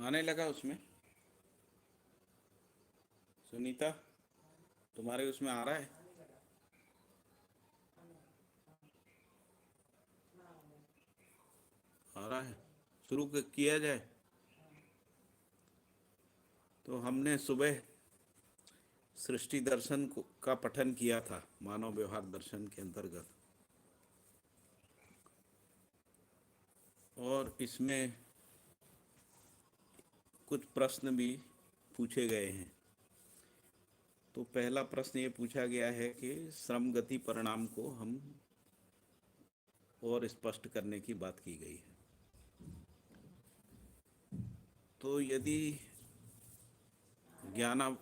आने लगा उसमें। सुनीता, तुम्हारे उसमें आ रहा है? आ रहा है। शुरू किया जाए। तो हमने सुबह सृष्टि दर्शन का पठन किया था, मानव व्यवहार दर्शन के अंतर्गत। और इसमें कुछ प्रश्न भी पूछे गए हैं। तो पहला प्रश्न ये पूछा गया है कि श्रम गति परिणाम को हम और स्पष्ट करने की बात की गई है। तो यदि ज्ञाना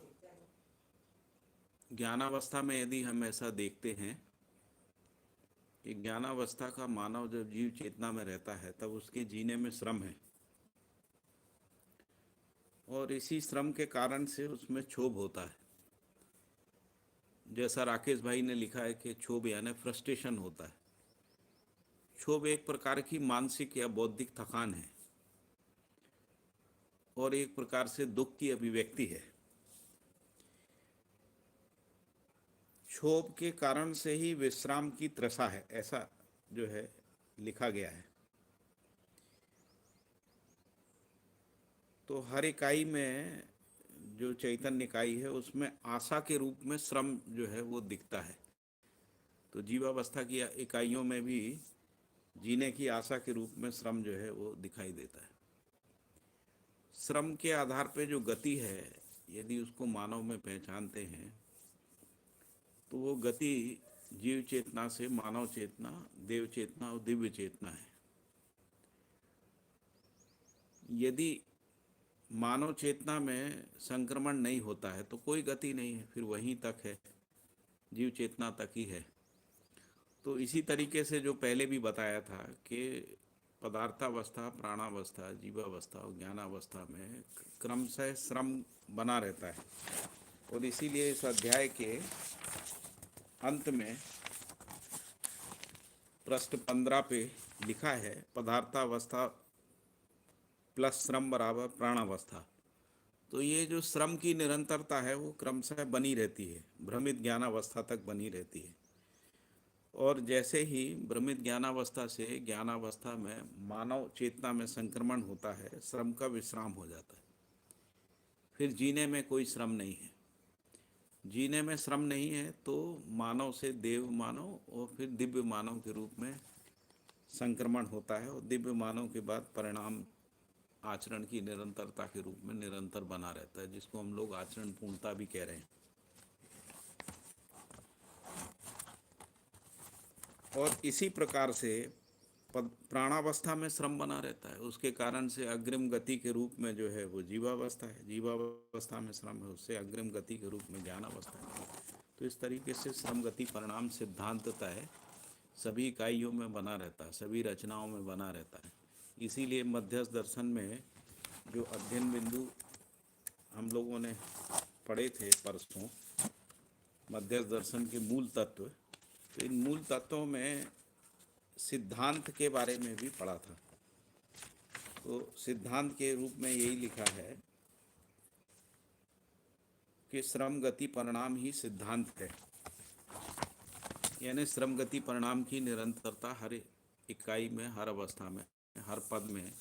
ज्ञानावस्था में यदि हम ऐसा देखते हैं कि ज्ञानावस्था का मानव जब जीव चेतना में रहता है तब उसके जीने में श्रम है, और इसी श्रम के कारण से उसमें क्षोभ होता है। जैसा राकेश भाई ने लिखा है कि क्षोभ यानी फ्रस्ट्रेशन होता है। क्षोभ एक प्रकार की मानसिक या बौद्धिक थकान है और एक प्रकार से दुख की अभिव्यक्ति है। क्षोभ के कारण से ही विश्राम की तृषा है, ऐसा जो है लिखा गया है। तो हर इकाई में जो चैतन्य इकाई है उसमें आशा के रूप में श्रम जो है वो दिखता है। तो जीवावस्था की इकाइयों में भी जीने की आशा के रूप में श्रम जो है वो दिखाई देता है। श्रम के आधार पे जो गति है, यदि उसको मानव में पहचानते हैं तो वो गति जीव चेतना से मानव चेतना, देव चेतना और दिव्य चेतना है। यदि मानव चेतना में संक्रमण नहीं होता है तो कोई गति नहीं है, फिर वहीं तक है, जीव चेतना तक ही है। तो इसी तरीके से जो पहले भी बताया था कि पदार्थावस्था, प्राणावस्था, जीवावस्था और ज्ञानावस्था में क्रमशः श्रम बना रहता है। और इसीलिए इस अध्याय के अंत में पृष्ठ 15 पे लिखा है, पदार्थावस्था प्लस श्रम बराबर प्राणावस्था। तो ये जो श्रम की निरंतरता है वो क्रमशः बनी रहती है, भ्रमित ज्ञानावस्था तक बनी रहती है। और जैसे ही भ्रमित ज्ञानावस्था से ज्ञानावस्था में मानव चेतना में संक्रमण होता है, श्रम का विश्राम हो जाता है। फिर जीने में कोई श्रम नहीं है। जीने में श्रम नहीं है तो मानव से देव मानव और फिर दिव्य मानव के रूप में संक्रमण होता है, और दिव्य मानव के बाद परिणाम आचरण की निरंतरता के रूप में निरंतर बना रहता है, जिसको हम लोग आचरण पूर्णता भी कह रहे हैं। और इसी प्रकार से प्राणावस्था में श्रम बना रहता है, उसके कारण से अग्रिम गति के रूप में जो है वो जीवावस्था है, जीवावस्था में श्रम है, उससे अग्रिम गति के रूप में ज्ञानावस्था है। तो इस तरीके से श्रम गति परिणाम सिद्धांतता है सभी इकाइयों में बना रहता है, सभी रचनाओं में बना रहता है। इसीलिए मध्यस्थ दर्शन में जो अध्ययन बिंदु हम लोगों ने पढ़े थे परसों, मध्यस्थ दर्शन के मूल तत्व, तो इन मूल तत्वों में सिद्धांत के बारे में भी पढ़ा था। तो सिद्धांत के रूप में यही लिखा है कि श्रम गति परिणाम ही सिद्धांत है, यानी श्रम गति परिणाम की निरंतरता हर इकाई में, हर अवस्था में, हर पद में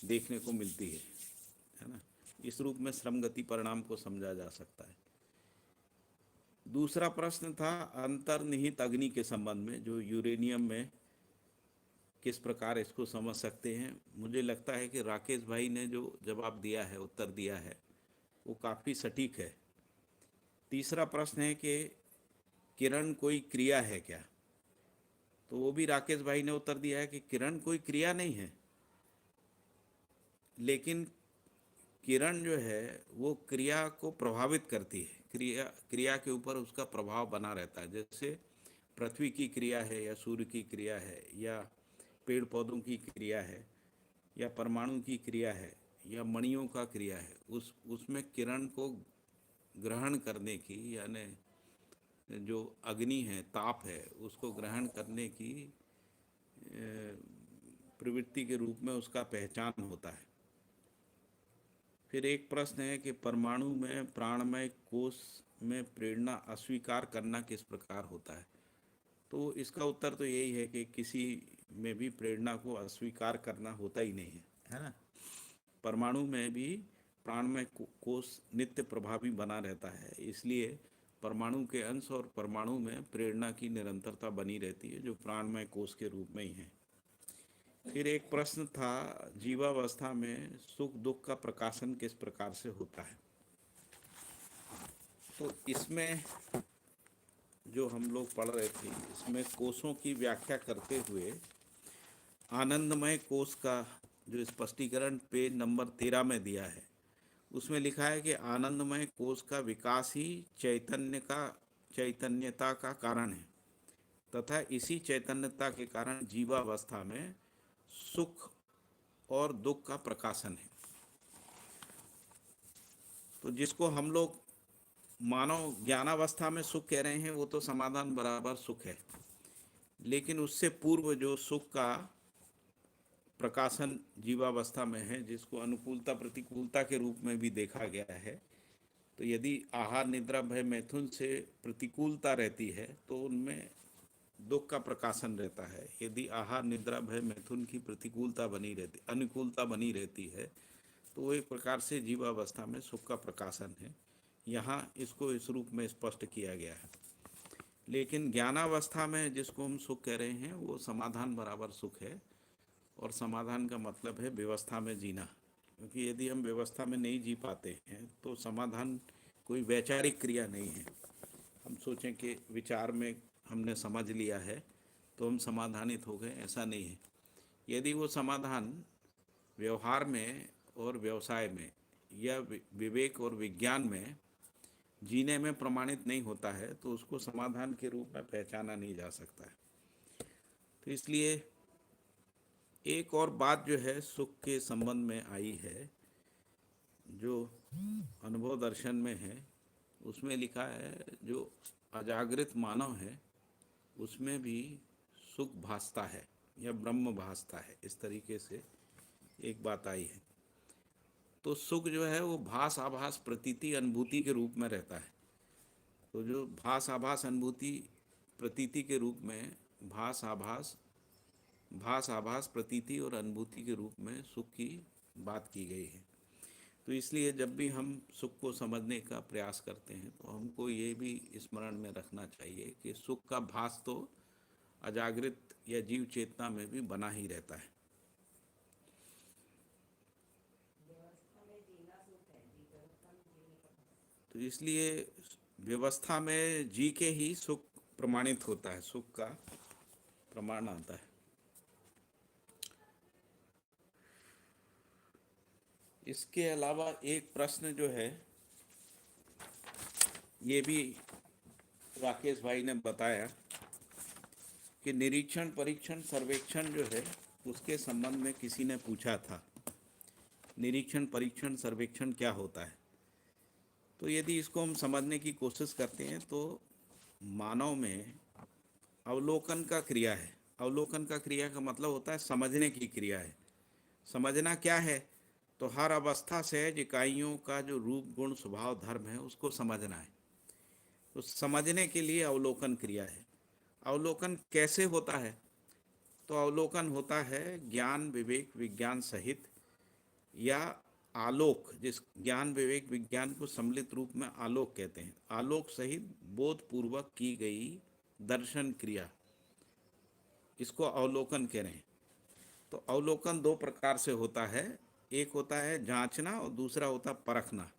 देखने को मिलती है ना। इस रूप में श्रम गति परिणाम को समझा जा सकता है। दूसरा प्रश्न था अंतर्निहित अग्नि के संबंध में, जो यूरेनियम में किस प्रकार इसको समझ सकते हैं। मुझे लगता है कि राकेश भाई ने जो जवाब दिया है, उत्तर दिया है, वो काफ़ी सटीक है। तीसरा प्रश्न है कि किरण कोई क्रिया है क्या, तो वो भी राकेश भाई ने उत्तर दिया है कि किरण कोई क्रिया नहीं है, लेकिन किरण जो है वो क्रिया को प्रभावित करती है, क्रिया क्रिया के ऊपर उसका प्रभाव बना रहता है। जैसे पृथ्वी की क्रिया है या सूर्य की क्रिया है या पेड़ पौधों की क्रिया है या परमाणु की क्रिया है या मणियों का क्रिया है, उसमें किरण को ग्रहण करने की, यानी जो अग्नि है, ताप है, उसको ग्रहण करने की प्रवृत्ति के रूप में उसका पहचान होता है। फिर एक प्रश्न है कि परमाणु में प्राणमय कोश में प्रेरणा अस्वीकार करना किस प्रकार होता है। तो इसका उत्तर तो यही है कि किसी में भी प्रेरणा को अस्वीकार करना होता ही नहीं है ना। परमाणु में भी प्राणमय कोश नित्य प्रभावी बना रहता है, इसलिए परमाणु के अंश और परमाणु में प्रेरणा की निरंतरता बनी रहती है, जो प्राणमय कोश के रूप में ही है। फिर एक प्रश्न था, जीवावस्था में सुख दुख का प्रकाशन किस प्रकार से होता है। तो इसमें जो हम लोग पढ़ रहे थे, इसमें कोषों की व्याख्या करते हुए आनंदमय कोष का जो स्पष्टीकरण पेज नंबर 13 में दिया है, उसमें लिखा है कि आनंदमय कोष का विकास ही चैतन्यता का कारण है तथा इसी चैतन्यता के कारण जीवावस्था में सुख और दुख का प्रकाशन है। तो जिसको हम लोग मानव ज्ञानावस्था में सुख कह रहे हैं, वो तो समाधान बराबर सुख है, लेकिन उससे पूर्व जो सुख का प्रकाशन जीवावस्था में है, जिसको अनुकूलता प्रतिकूलता के रूप में भी देखा गया है, तो यदि आहार निद्रा भय मैथुन से प्रतिकूलता रहती है तो उनमें दुख का प्रकाशन रहता है। यदि आहार निद्रा भय मैथुन की प्रतिकूलता बनी रहती, अनुकूलता बनी रहती है, तो वो एक प्रकार से जीवावस्था में सुख का प्रकाशन है। यहाँ इसको इस रूप में स्पष्ट किया गया है। लेकिन ज्ञानावस्था में जिसको हम सुख कह रहे हैं, वो समाधान बराबर सुख है, और समाधान का मतलब है व्यवस्था में जीना। क्योंकि यदि हम व्यवस्था में नहीं जी पाते हैं तो समाधान कोई वैचारिक क्रिया नहीं है। हम सोचें कि विचार में हमने समझ लिया है तो हम समाधानित हो गए, ऐसा नहीं है। यदि वो समाधान व्यवहार में और व्यवसाय में या विवेक और विज्ञान में जीने में प्रमाणित नहीं होता है तो उसको समाधान के रूप में पहचाना नहीं जा सकता है। तो इसलिए एक और बात जो है सुख के संबंध में आई है, जो अनुभव दर्शन में है, उसमें लिखा है जो अजागृत मानव है उसमें भी सुख भासता है या ब्रह्म भासता है, इस तरीके से एक बात आई है। तो सुख जो है वो भास आभास प्रतीति अनुभूति के रूप में रहता है। तो जो भास आभास अनुभूति प्रतीति के रूप में भास आभास प्रतीति और अनुभूति के रूप में सुख की बात की गई है। तो इसलिए जब भी हम सुख को समझने का प्रयास करते हैं तो हमको ये भी स्मरण में रखना चाहिए कि सुख का भास तो अजागृत या जीव चेतना में भी बना ही रहता है। तो इसलिए व्यवस्था में जी के ही सुख प्रमाणित होता है, सुख का प्रमाण आता है। इसके अलावा एक प्रश्न जो है, ये भी राकेश भाई ने बताया कि निरीक्षण परीक्षण सर्वेक्षण जो है उसके संबंध में किसी ने पूछा था, निरीक्षण परीक्षण सर्वेक्षण क्या होता है। तो यदि इसको हम समझने की कोशिश करते हैं तो मानव में अवलोकन का क्रिया है। अवलोकन का क्रिया का मतलब होता है समझने की क्रिया है। समझना क्या है, तो हर अवस्था सहज इकाइयों का जो रूप गुण स्वभाव धर्म है उसको समझना है। तो समझने के लिए अवलोकन क्रिया है। अवलोकन कैसे होता है, तो अवलोकन होता है ज्ञान विवेक विज्ञान सहित, या आलोक, जिस ज्ञान विवेक विज्ञान को सम्मिलित रूप में आलोक कहते हैं, आलोक सहित बोधपूर्वक की गई दर्शन क्रिया, इसको अवलोकन कह रहे हैं। तो अवलोकन दो प्रकार से होता है, एक होता है जांचना और दूसरा होता है परखना।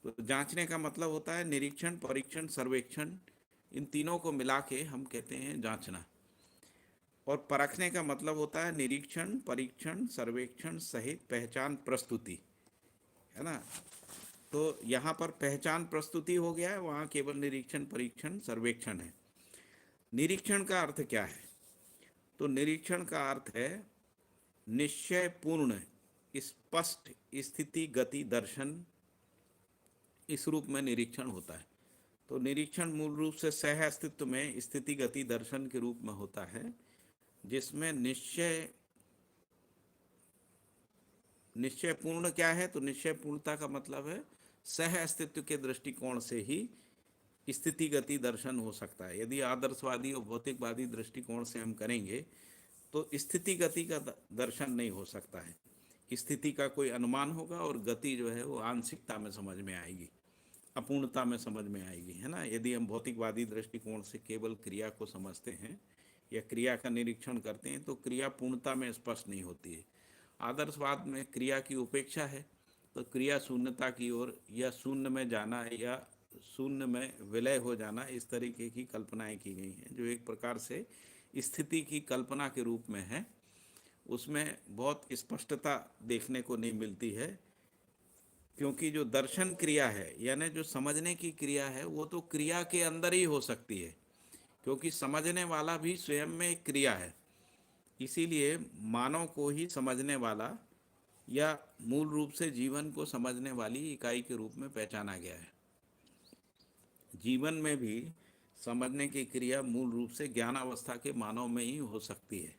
तो जांचने का मतलब होता है निरीक्षण परीक्षण सर्वेक्षण, इन तीनों को मिला के हम कहते हैं जांचना। और परखने का मतलब होता है निरीक्षण परीक्षण सर्वेक्षण सहित पहचान प्रस्तुति, है ना। तो यहाँ पर पहचान प्रस्तुति हो गया है, वहाँ केवल निरीक्षण परीक्षण सर्वेक्षण है। निरीक्षण का अर्थ क्या है, तो निरीक्षण का अर्थ है निश्चय पूर्ण स्पष्ट स्थिति गति दर्शन, इस रूप में निरीक्षण होता है। तो निरीक्षण मूल रूप से सह अस्तित्व में स्थिति गति दर्शन के रूप में होता है, जिसमें निश्चय निश्चय पूर्ण क्या है? तो निश्चय पूर्णता का मतलब है सह अस्तित्व के दृष्टिकोण से ही स्थिति गति दर्शन हो सकता है। यदि आदर्शवादी और भौतिकवादी दृष्टिकोण से हम करेंगे तो स्थिति गति का दर्शन नहीं हो सकता है। स्थिति का कोई अनुमान होगा और गति जो है वो आंशिकता में समझ में आएगी, अपूर्णता में समझ में आएगी, है ना। यदि हम भौतिकवादी दृष्टिकोण से केवल क्रिया को समझते हैं या क्रिया का निरीक्षण करते हैं तो क्रिया पूर्णता में स्पष्ट नहीं होती है। आदर्शवाद में क्रिया की उपेक्षा है, तो क्रिया शून्यता की ओर या शून्य में जाना या शून्य में विलय हो जाना, इस तरीके की कल्पनाएं की गई हैं जो एक प्रकार से स्थिति की कल्पना के रूप में है। उसमें बहुत स्पष्टता देखने को नहीं मिलती है, क्योंकि जो दर्शन क्रिया है यानी जो समझने की क्रिया है वो तो क्रिया के अंदर ही हो सकती है, क्योंकि समझने वाला भी स्वयं में एक क्रिया है। इसीलिए मानव को ही समझने वाला या मूल रूप से जीवन को समझने वाली इकाई के रूप में पहचाना गया है। जीवन में भी समझने की क्रिया मूल रूप से ज्ञान अवस्था के मानव में ही हो सकती है।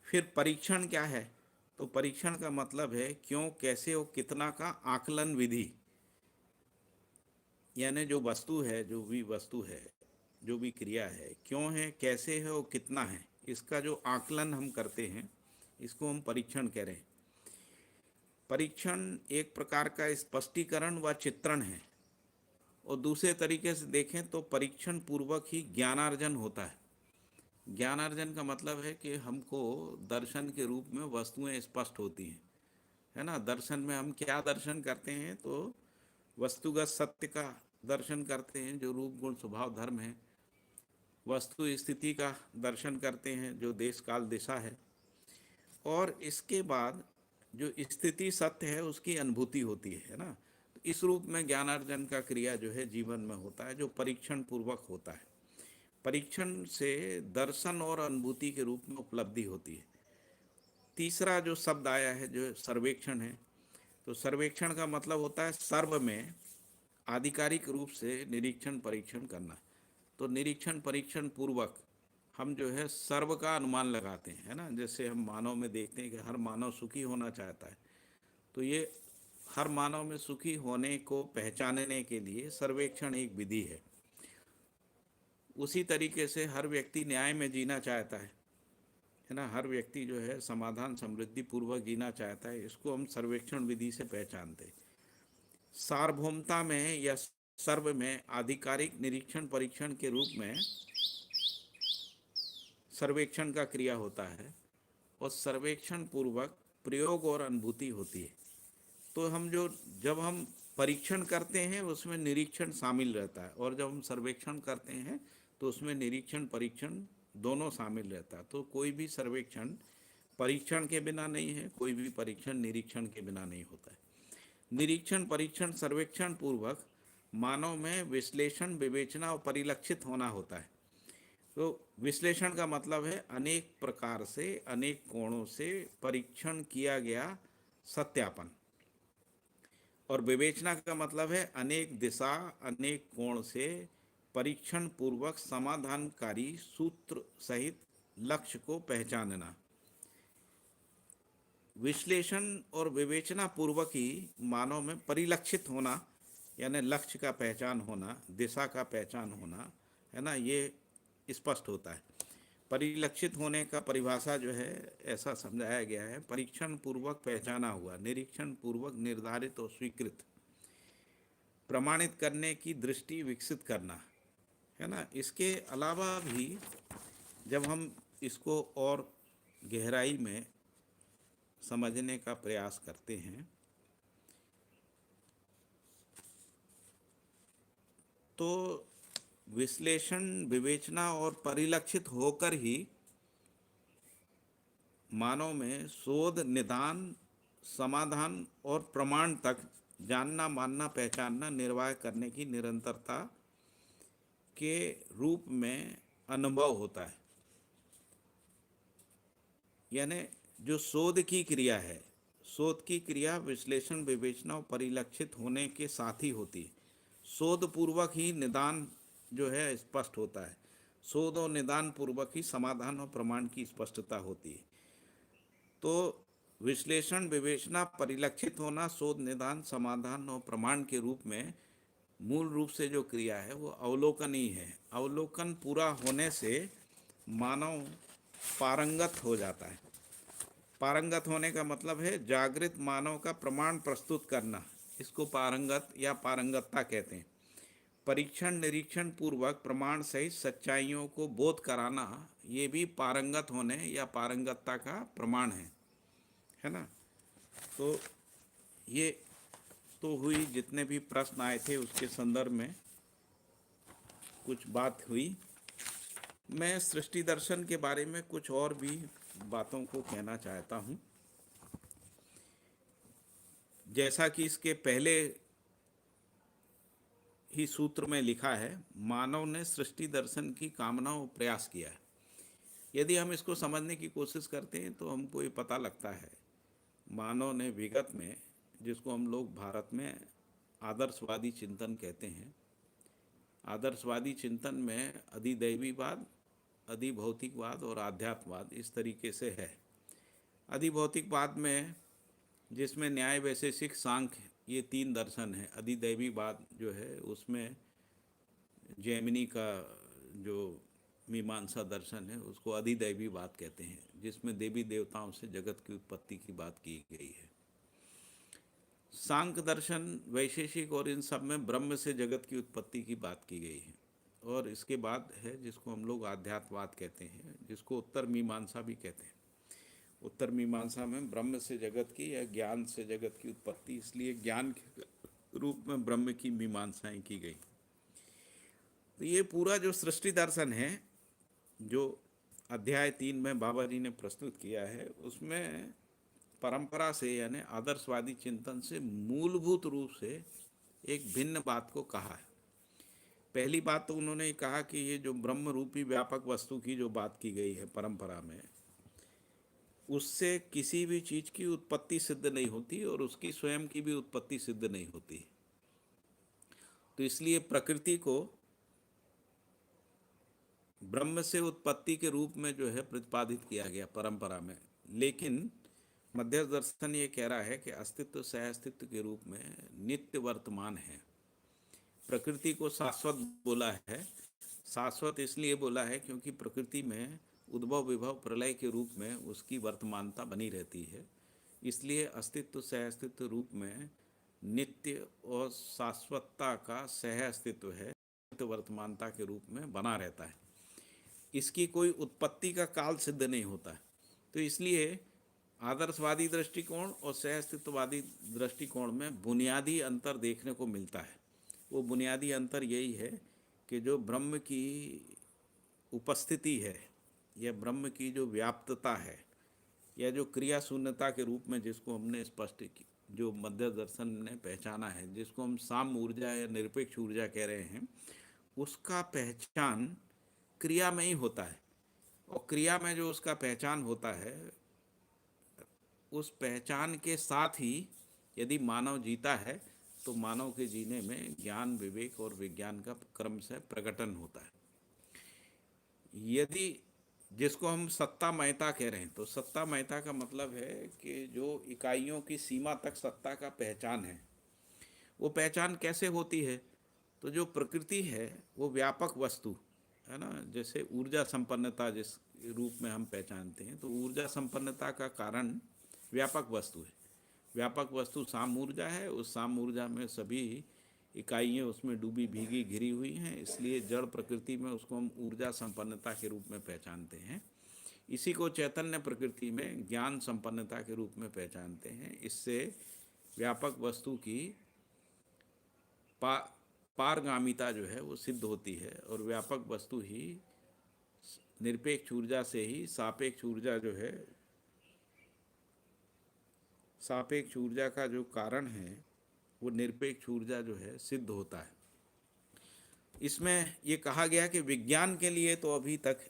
फिर परीक्षण क्या है? तो परीक्षण का मतलब है क्यों, कैसे और कितना का आकलन विधि। यानी जो वस्तु है, जो भी वस्तु है, जो भी क्रिया है, क्यों है, कैसे है और कितना है, इसका जो आकलन हम करते हैं इसको हम परीक्षण कह रहे हैं। परीक्षण एक प्रकार का स्पष्टीकरण व चित्रण है, और दूसरे तरीके से देखें तो परीक्षण पूर्वक ही ज्ञानार्जन होता है। ज्ञानार्जन का मतलब है कि हमको दर्शन के रूप में वस्तुएं स्पष्ट होती हैं, है ना। दर्शन में हम क्या दर्शन करते हैं? तो वस्तुगत सत्य का दर्शन करते हैं जो रूप गुण स्वभाव धर्म है। वस्तु स्थिति का दर्शन करते हैं जो देश काल दिशा है। और इसके बाद जो स्थिति सत्य है उसकी अनुभूति होती है ना। तो इस रूप में ज्ञानार्जन का क्रिया जो है जीवन में होता है, जो परीक्षण पूर्वक होता है। परीक्षण से दर्शन और अनुभूति के रूप में उपलब्धि होती है। तीसरा जो शब्द आया है जो सर्वेक्षण है, तो सर्वेक्षण का मतलब होता है सर्व में आधिकारिक रूप से निरीक्षण परीक्षण करना। तो निरीक्षण परीक्षण पूर्वक हम जो है सर्व का अनुमान लगाते हैं, है ना। जैसे हम मानव में देखते हैं कि हर मानव सुखी होना चाहता है, तो ये हर मानव में सुखी होने को पहचानने के लिए सर्वेक्षण एक विधि है। उसी तरीके से हर व्यक्ति न्याय में जीना चाहता है ना। हर व्यक्ति जो है समाधान समृद्धि पूर्वक जीना चाहता है, इसको हम सर्वेक्षण विधि से पहचानते हैं। सार्वभौमता में या सर्व में आधिकारिक निरीक्षण परीक्षण के रूप में सर्वेक्षण का क्रिया होता है, और सर्वेक्षण पूर्वक प्रयोग और अनुभूति होती है। तो हम जब हम परीक्षण करते हैं उसमें निरीक्षण शामिल रहता है, और जब हम सर्वेक्षण करते हैं तो उसमें निरीक्षण परीक्षण दोनों शामिल रहता है। तो कोई भी सर्वेक्षण परीक्षण के बिना नहीं है, कोई भी परीक्षण निरीक्षण के बिना नहीं होता है। निरीक्षण परीक्षण सर्वेक्षण पूर्वक मानव में विश्लेषण विवेचना और परिलक्षित होना होता है। तो विश्लेषण का मतलब है अनेक प्रकार से अनेक कोणों से परीक्षण किया गया सत्यापन, और विवेचना का मतलब है अनेक दिशा अनेक कोण से परीक्षण पूर्वक समाधानकारी सूत्र सहित लक्ष्य को पहचानना। विश्लेषण और विवेचना पूर्वक ही मानव में परिलक्षित होना यानी लक्ष्य का पहचान होना, दिशा का पहचान होना, है ना, ये स्पष्ट होता है। परिलक्षित होने का परिभाषा जो है ऐसा समझाया गया है, परीक्षण पूर्वक पहचाना हुआ, निरीक्षण पूर्वक निर्धारित और स्वीकृत, प्रमाणित करने की दृष्टि विकसित करना, है ना। इसके अलावा भी जब हम इसको और गहराई में समझने का प्रयास करते हैं तो विश्लेषण विवेचना और परिलक्षित होकर ही मानव में शोध निदान समाधान और प्रमाण तक जानना मानना पहचानना निर्वाह करने की निरंतरता के रूप में अनुभव होता है। यानी जो शोध की क्रिया है, शोध की क्रिया विश्लेषण विवेचना और परिलक्षित होने के साथ ही होती है। शोध पूर्वक ही निदान जो है स्पष्ट होता है, शोध और निदान पूर्वक ही समाधान और प्रमाण की स्पष्टता होती है। तो विश्लेषण, विवेचना, परिलक्षित होना, शोध, निदान, समाधान और प्रमाण के रूप में मूल रूप से जो क्रिया है वो अवलोकन ही है। अवलोकन पूरा होने से मानव पारंगत हो जाता है। पारंगत होने का मतलब है जागृत मानव का प्रमाण प्रस्तुत करना, इसको पारंगत या पारंगतता कहते हैं। परीक्षण निरीक्षण पूर्वक प्रमाण सहित सच्चाइयों को बोध कराना, ये भी पारंगत होने या पारंगतता का प्रमाण है ना। तो ये तो हुई, जितने भी प्रश्न आए थे उसके संदर्भ में कुछ बात हुई। मैं सृष्टि दर्शन के बारे में कुछ और भी बातों को कहना चाहता हूँ। जैसा कि इसके पहले ही सूत्र में लिखा है, मानव ने सृष्टि दर्शन की कामना और प्रयास किया है। यदि हम इसको समझने की कोशिश करते हैं तो हमको ये पता लगता है, मानव ने विगत में, जिसको हम लोग भारत में आदर्शवादी चिंतन कहते हैं, आदर्शवादी चिंतन में अधिदैवीवाद, अधिभौतिकवाद और आध्यात्मवाद इस तरीके से है। अधिभौतिकवाद में, जिसमें न्याय, वैशेषिक, सांख्य, ये तीन दर्शन है। अधिदैवीवाद जो है उसमें जैमिनी का जो मीमांसा दर्शन है उसको अधिदैवीवाद कहते हैं, जिसमें देवी देवताओं से जगत की उत्पत्ति की बात की गई है। सांख्य दर्शन, वैशेषिक और इन सब में ब्रह्म से जगत की उत्पत्ति की बात की गई है। और इसके बाद है जिसको हम लोग आध्यात्मवाद कहते हैं, जिसको उत्तर मीमांसा भी कहते हैं। उत्तर मीमांसा में ब्रह्म से जगत की या ज्ञान से जगत की उत्पत्ति, इसलिए ज्ञान के रूप में ब्रह्म की मीमांसाएं की गई। तो ये पूरा जो सृष्टि दर्शन है जो अध्याय 3 में बाबा जी ने प्रस्तुत किया है, उसमें परंपरा से यानी आदर्शवादी चिंतन से मूलभूत रूप से एक भिन्न बात को कहा है। पहली बात तो उन्होंने कहा कि ये जो ब्रह्म रूपी व्यापक वस्तु की जो बात की गई है परंपरा में, उससे किसी भी चीज़ की उत्पत्ति सिद्ध नहीं होती और उसकी स्वयं की भी उत्पत्ति सिद्ध नहीं होती। तो इसलिए प्रकृति को ब्रह्म से उत्पत्ति के रूप में जो है प्रतिपादित किया गया परंपरा में। लेकिन मध्य दर्शन ये कह रहा है कि अस्तित्व सह अस्तित्व के रूप में नित्य वर्तमान है। प्रकृति को शाश्वत बोला है। शाश्वत इसलिए बोला है क्योंकि प्रकृति में उद्भव विभव प्रलय के रूप में उसकी वर्तमानता बनी रहती है, इसलिए अस्तित्व सह अस्तित्व रूप में नित्य और शाश्वतता का सह अस्तित्व है, नित्य वर्तमानता के रूप में बना रहता है। इसकी कोई उत्पत्ति का काल सिद्ध नहीं होता है। तो इसलिए आदर्शवादी दृष्टिकोण और सह अस्तित्ववादी दृष्टिकोण में बुनियादी अंतर देखने को मिलता है। वो बुनियादी अंतर यही है कि जो ब्रह्म की उपस्थिति है या ब्रह्म की जो व्याप्तता है या जो क्रिया शून्यता के रूप में जिसको हमने स्पष्ट जो मध्य दर्शन ने पहचाना है, जिसको हम साम ऊर्जा या निरपेक्ष ऊर्जा कह रहे हैं, उसका पहचान क्रिया में ही होता है। और क्रिया में जो उसका पहचान होता है, उस पहचान के साथ ही यदि मानव जीता है तो मानव के जीने में ज्ञान, विवेक और विज्ञान का क्रम से प्रकटन होता है। यदि जिसको हम सत्तामयता कह रहे हैं, तो सत्तामयता का मतलब है कि जो इकाइयों की सीमा तक सत्ता का पहचान है, वो पहचान कैसे होती है? तो जो प्रकृति है वो व्यापक वस्तु है ना, जैसे ऊर्जा संपन्नता जिस रूप में हम पहचानते हैं, तो ऊर्जा संपन्नता का कारण व्यापक वस्तु है। व्यापक वस्तु साम ऊर्जा है। उस साम ऊर्जा में सभी इकाइयाँ उसमें डूबी भीगी घिरी हुई हैं, इसलिए जड़ प्रकृति में उसको हम ऊर्जा संपन्नता के रूप में पहचानते हैं। इसी को चैतन्य प्रकृति में ज्ञान संपन्नता के रूप में पहचानते हैं। इससे व्यापक वस्तु की पारगामिता जो है वो सिद्ध होती है और व्यापक वस्तु ही निरपेक्ष ऊर्जा से ही सापेक्ष ऊर्जा जो है, सापेक्ष ऊर्जा का जो कारण है वो निरपेक्ष ऊर्जा जो है सिद्ध होता है। इसमें ये कहा गया कि विज्ञान के लिए तो अभी तक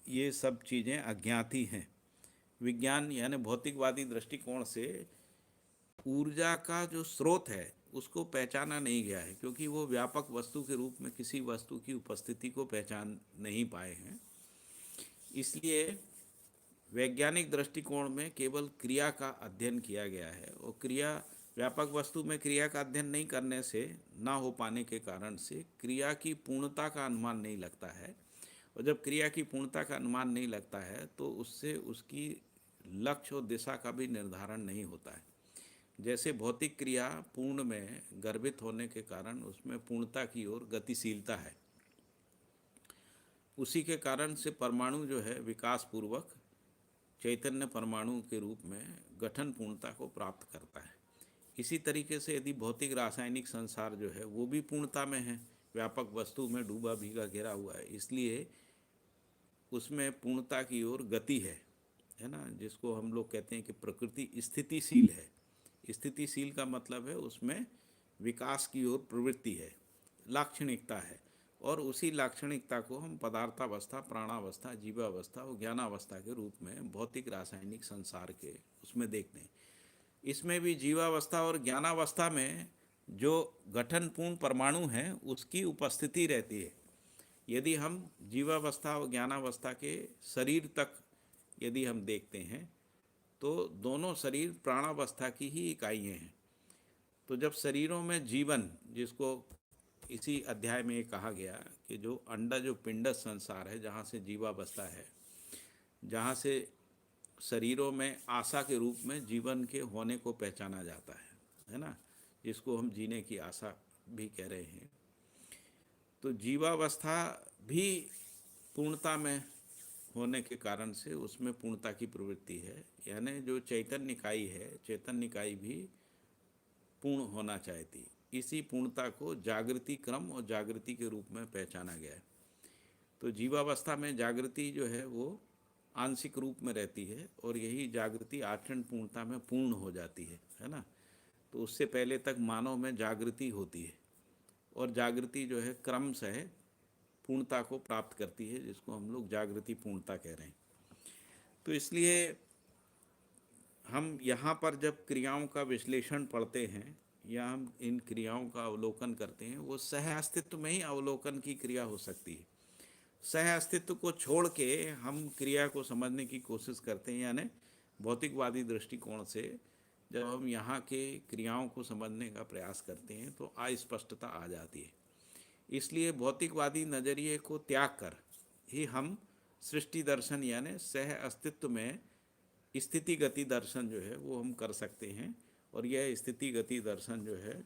ये सब चीज़ें अज्ञात ही हैं। विज्ञान यानी भौतिकवादी दृष्टिकोण से ऊर्जा का जो स्रोत है उसको पहचाना नहीं गया है, क्योंकि वो व्यापक वस्तु के रूप में किसी वस्तु की उपस्थिति को पहचान नहीं पाए हैं। इसलिए वैज्ञानिक दृष्टिकोण में केवल क्रिया का अध्ययन किया गया है, और क्रिया व्यापक वस्तु में क्रिया का अध्ययन नहीं करने से, ना हो पाने के कारण से क्रिया की पूर्णता का अनुमान नहीं लगता है। और जब क्रिया की पूर्णता का अनुमान नहीं लगता है तो उससे उसकी लक्ष्य और दिशा का भी निर्धारण नहीं होता है। जैसे भौतिक क्रिया पूर्ण में गर्भित होने के कारण उसमें पूर्णता की ओर गतिशीलता है, उसी के कारण से परमाणु जो है विकास पूर्वक चैतन्य परमाणु के रूप में गठन पूर्णता को प्राप्त करता है। इसी तरीके से यदि भौतिक रासायनिक संसार जो है वो भी पूर्णता में है, व्यापक वस्तु में डूबा भीगा घिरा हुआ है, इसलिए उसमें पूर्णता की ओर गति है ना, जिसको हम लोग कहते हैं कि प्रकृति स्थितिशील है। स्थितिशील का मतलब है उसमें विकास की ओर प्रवृत्ति है, लाक्षणिकता है, और उसी लाक्षणिकता को हम पदार्थावस्था, प्राणावस्था, जीवावस्था और ज्ञानावस्था के रूप में भौतिक रासायनिक संसार के उसमें देखते हैं। इसमें भी जीवावस्था और ज्ञानावस्था में जो गठनपूर्ण परमाणु हैं उसकी उपस्थिति रहती है। यदि हम जीवावस्था और ज्ञानावस्था के शरीर तक यदि हम देखते हैं तो दोनों शरीर प्राणावस्था की ही इकाइयाँ हैं। तो जब शरीरों में जीवन, जिसको इसी अध्याय में कहा गया कि जो अंडा जो पिंड संसार है, जहाँ से जीवावस्था है, जहाँ से शरीरों में आशा के रूप में जीवन के होने को पहचाना जाता है ना, जिसको हम जीने की आशा भी कह रहे हैं। तो जीवावस्था भी पूर्णता में होने के कारण से उसमें पूर्णता की प्रवृत्ति है, यानी जो चैतन्य इकाई है, चैतन्य इकाई भी पूर्ण होना चाहती। इसी पूर्णता को जागृति क्रम और जागृति के रूप में पहचाना गया है। तो जीवावस्था में जागृति जो है वो आंशिक रूप में रहती है, और यही जागृति आचरण पूर्णता में पूर्ण हो जाती है ना। तो उससे पहले तक मानव में जागृति होती है, और जागृति जो है क्रमशः पूर्णता को प्राप्त करती है, जिसको हम लोग जागृति पूर्णता कह रहे हैं। तो इसलिए हम यहाँ पर जब क्रियाओं का विश्लेषण पढ़ते हैं या हम इन क्रियाओं का अवलोकन करते हैं, वो सह अस्तित्व में ही अवलोकन की क्रिया हो सकती है। सह अस्तित्व को छोड़ के हम क्रिया को समझने की कोशिश करते हैं, यानी भौतिकवादी दृष्टिकोण से जब हम यहाँ के क्रियाओं को समझने का प्रयास करते हैं तो अस्पष्टता आ जाती है। इसलिए भौतिकवादी नज़रिए को त्याग कर ही हम सृष्टि दर्शन यानी सह अस्तित्व में स्थिति गति दर्शन जो है वो हम कर सकते हैं। और यह स्थिति गति दर्शन जो है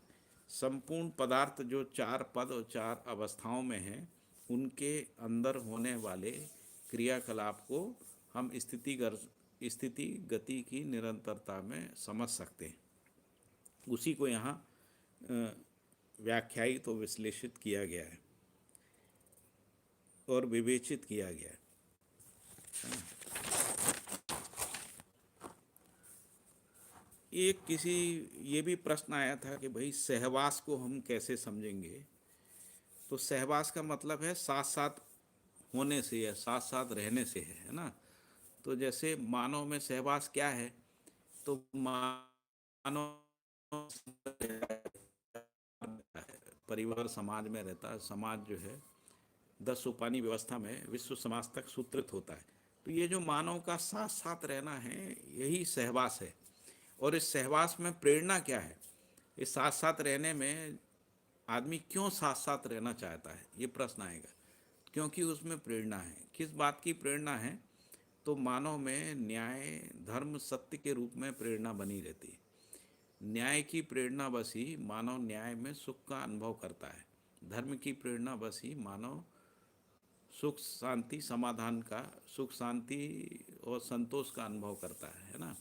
संपूर्ण पदार्थ जो चार पद और चार अवस्थाओं में हैं, उनके अंदर होने वाले क्रियाकलाप को हम स्थिति गति की निरंतरता में समझ सकते हैं। उसी को यहाँ व्याख्यायित और विश्लेषित किया गया है और विवेचित किया गया है। ये भी प्रश्न आया था कि भाई सहवास को हम कैसे समझेंगे। तो सहवास का मतलब है साथ साथ होने से या साथ साथ रहने से है ना। तो जैसे मानव में सहवास क्या है, तो मानव परिवार समाज में रहता है। समाज जो है 10 सोपानी व्यवस्था में विश्व समाज तक सूत्रित होता है। तो ये जो मानव का साथ साथ रहना है, यही सहवास है। और इस सहवास में प्रेरणा क्या है, इस साथ साथ रहने में आदमी क्यों साथ साथ रहना चाहता है, ये प्रश्न आएगा। क्योंकि उसमें प्रेरणा है। किस बात की प्रेरणा है, तो मानव में न्याय धर्म सत्य के रूप में प्रेरणा बनी रहती है। न्याय की प्रेरणा बस ही मानव न्याय में सुख का अनुभव करता है। धर्म की प्रेरणा बस ही मानव सुख शांति समाधान का, सुख शांति और संतोष का अनुभव करता है ना।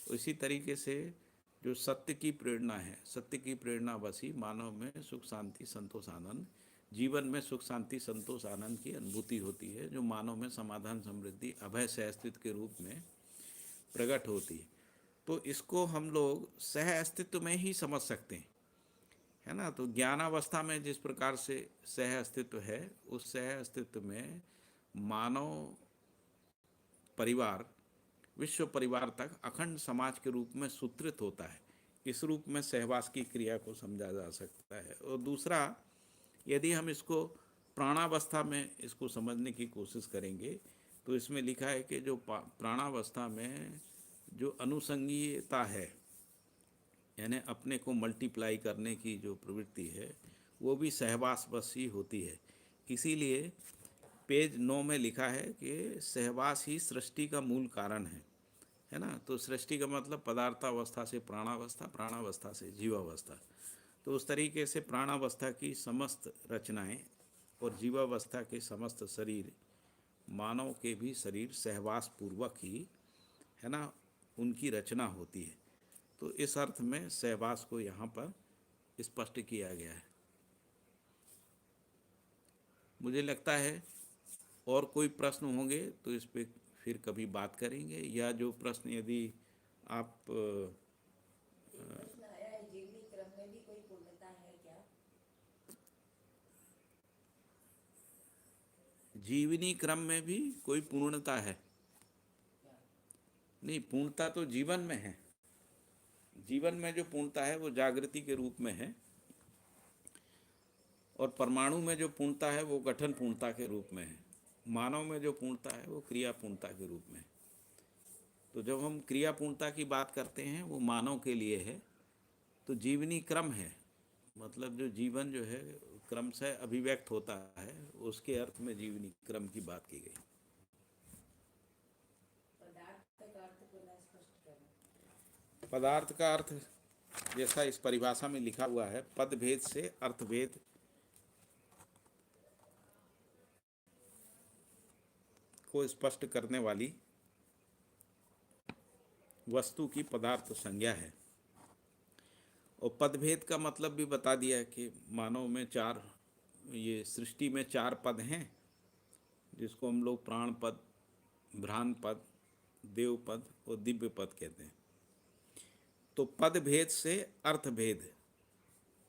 इसी तरीके से जो सत्य की प्रेरणा है, सत्य की प्रेरणा बस ही मानव में सुख शांति संतोष आनंद, जीवन में सुख शांति संतोष आनंद की अनुभूति होती है, जो मानव में समाधान समृद्धि अभय सह अस्तित्व के रूप में प्रकट होती है। तो इसको हम लोग सह अस्तित्व में ही समझ सकते हैं, है ना। तो ज्ञानावस्था में जिस प्रकार से सह अस्तित्व है, उस सह अस्तित्व में मानव परिवार विश्व परिवार तक अखंड समाज के रूप में सूत्रित होता है। इस रूप में सहवास की क्रिया को समझा जा सकता है। और दूसरा, यदि हम इसको प्राणावस्था में इसको समझने की कोशिश करेंगे तो इसमें लिखा है कि जो प्राणावस्था में जो अनुसंगीयता है, यानी अपने को मल्टीप्लाई करने की जो प्रवृत्ति है, वो भी सहवास बस ही होती है। इसीलिए पेज 9 में लिखा है कि सहवास ही सृष्टि का मूल कारण है ना। तो सृष्टि का मतलब पदार्थावस्था से प्राणावस्था, प्राणावस्था से जीवावस्था। तो उस तरीके से प्राणावस्था की समस्त रचनाएं और जीवावस्था के समस्त शरीर, मानव के भी शरीर सहवास पूर्वक ही, है ना, उनकी रचना होती है। तो इस अर्थ में सहवास को यहाँ पर स्पष्ट किया गया है। मुझे लगता है और कोई प्रश्न होंगे तो इस पे फिर कभी बात करेंगे, या जो प्रश्न यदि आप प्रश्न आया है, जीवनी क्रम में भी कोई पूर्णता है क्या? जीवनी क्रम में भी कोई पूर्णता है? नहीं, पूर्णता तो जीवन में है। जीवन में जो पूर्णता है वो जागृति के रूप में है, और परमाणु में जो पूर्णता है वो गठन पूर्णता के रूप में है। मानव में जो पूर्णता है वो क्रिया पूर्णता के रूप में है। तो जब हम क्रिया पूर्णता की बात करते हैं वो मानव के लिए है। तो जीवनी क्रम है, मतलब जो जीवन जो है क्रम से अभिव्यक्त होता है, उसके अर्थ में जीवनी क्रम की बात की गई। पदार्थ का अर्थ को न स्पष्ट करना। पदार्थ का अर्थ जैसा इस परिभाषा में लिखा हुआ है, पद भेद से अर्थभेद को स्पष्ट करने वाली वस्तु की पदार्थ संज्ञा है। और पदभेद का मतलब भी बता दिया कि मानव में चार, ये सृष्टि में चार पद हैं, जिसको हम लोग प्राण पद, भ्रान पद, देव पद और दिव्य पद कहते हैं। तो पद भेद से अर्थ भेद,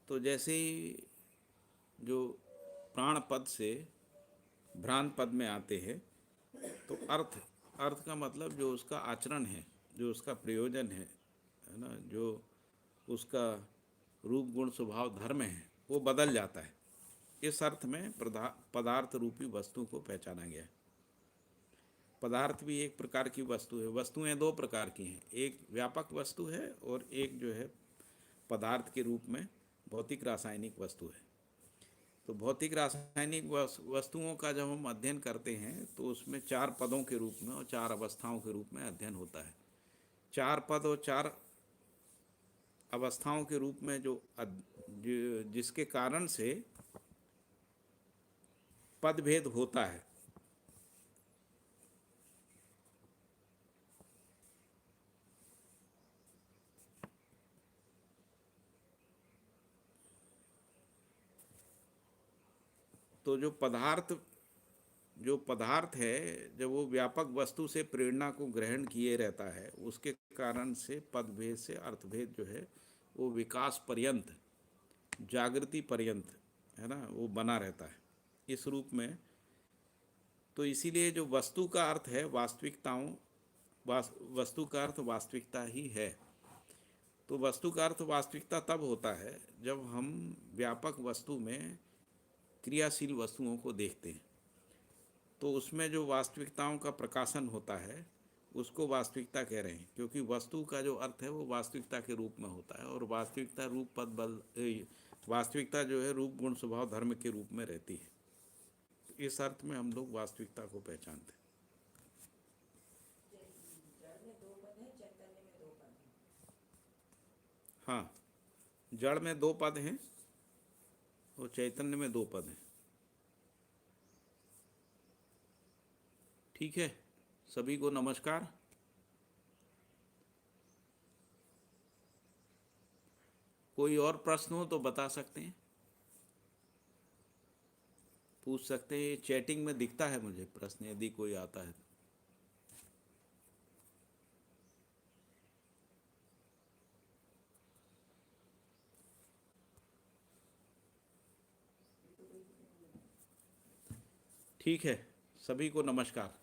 तो जैसे ही जो प्राण पद से भ्रान पद में आते हैं, तो अर्थ, अर्थ का मतलब जो उसका आचरण है, जो उसका प्रयोजन है ना, जो उसका रूप गुण स्वभाव धर्म है, वो बदल जाता है। इस अर्थ में पदार्थ रूपी वस्तु को पहचाना गया है। पदार्थ भी एक प्रकार की वस्तु है। वस्तुएं दो प्रकार की हैं, एक व्यापक वस्तु है और एक जो है पदार्थ के रूप में भौतिक रासायनिक वस्तु है। तो भौतिक रासायनिक वस्तुओं का जब हम अध्ययन करते हैं तो उसमें चार पदों के रूप में और चार अवस्थाओं के रूप में अध्ययन होता है। चार पद और चार अवस्थाओं के रूप में जो जिसके कारण से पदभेद होता है। तो जो पदार्थ है, जब वो व्यापक वस्तु से प्रेरणा को ग्रहण किए रहता है, उसके कारण से पदभेद से अर्थभेद जो है वो विकास पर्यंत, जागृति पर्यंत, है ना, वो बना रहता है इस रूप में। तो इसीलिए जो वस्तु का अर्थ है वास्तविकताओं, वस्तु का अर्थ वास्तविकता ही है। तो वस्तु का अर्थ वास्तविकता तब होता है जब हम व्यापक वस्तु में क्रियाशील वस्तुओं को देखते हैं, तो उसमें जो वास्तविकताओं का प्रकाशन होता है उसको वास्तविकता कह रहे हैं, क्योंकि वस्तु का जो अर्थ है वो वास्तविकता के रूप में होता है, और वास्तविकता रूप पद बल वास्तविकता जो है रूप गुण स्वभाव धर्म के रूप में रहती है। इस अर्थ में हम लोग वास्तविकता को पहचानते हैं। जड़ में दो पद है, चैतन्य में दो पद है। हाँ, जड़ में दो पद हैं और चैतन्य में दो पद हैं। ठीक है, सभी को नमस्कार। कोई और प्रश्न हो तो बता सकते हैं, पूछ सकते हैं। चैटिंग में दिखता है मुझे प्रश्न, यदि कोई आता है। ठीक है, सभी को नमस्कार।